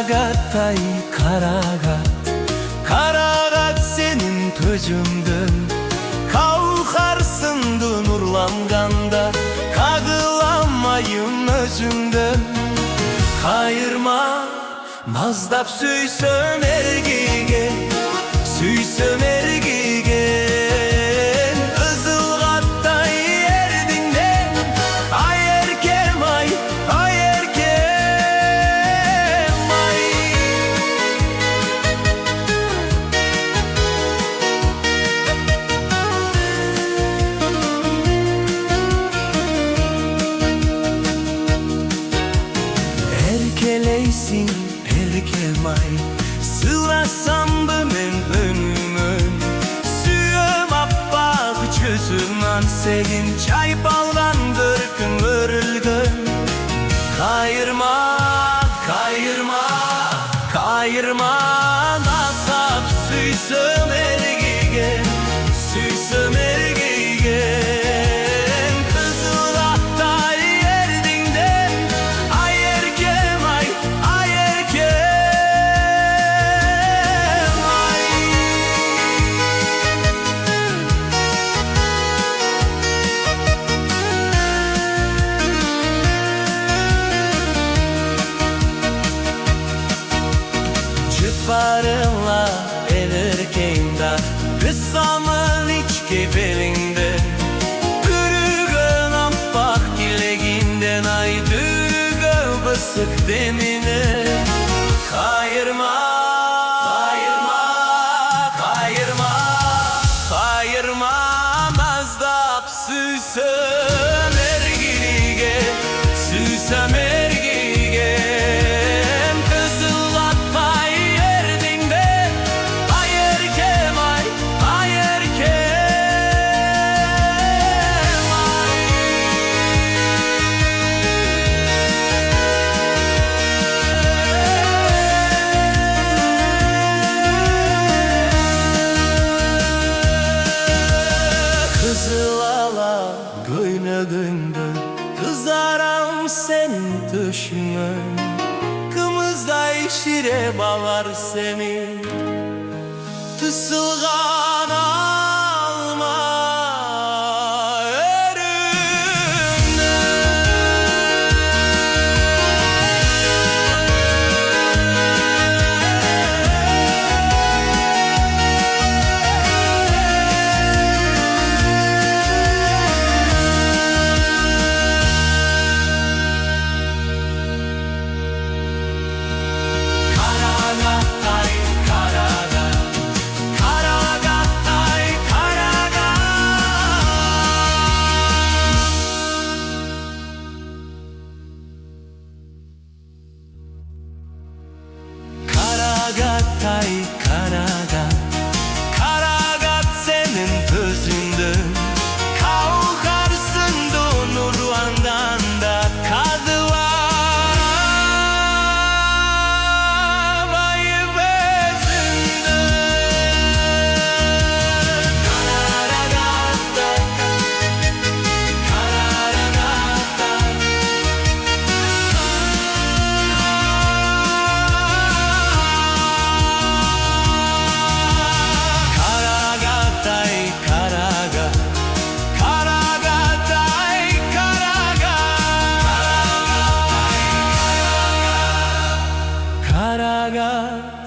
Karagatay Karagat, Karagat senin tözündün. Kalkarsın nurlanganda, kagılamayın özünden. Kayırma mazdap süysön ergige, süysön ergige. Izılgattay erdinden, ay erkem ay, ay erkem ay. Erkeleysin erkem ay, sılasam ben önümün. Süyüm appak çözümden senin, çay baldan dörkün örülgün. Kayırma, kayırma, kayırma, nasap süysüm ergige, süysüm ergige. Kızılaktay erdinden, ay erkem ay, ay erkem ay. Çıparınla elirkeğimde, kısamın içki belinde. Dürügün appak dileginden, ay dürügün bısık demine. Kayırma, kayırma, kayırma, kayırma, mazdap süsüm ergige, süsüm ergige. Kızılatmay erdinden, ay erkem ay, ay erkem ay. Kızılala göyneginde, kızaram senin döşüne. Kımızda şire bağlar seni, tısılgan alma Karagatay Karagat, Karagatay Karagat. Karagatay Karagat, Karagat senin tözündün. Kalkarsın nurlandan da, kagılamayın özünden. Karagatay, Karagatay. Karagatay Karagat, Karagatay Karagat, Karagat.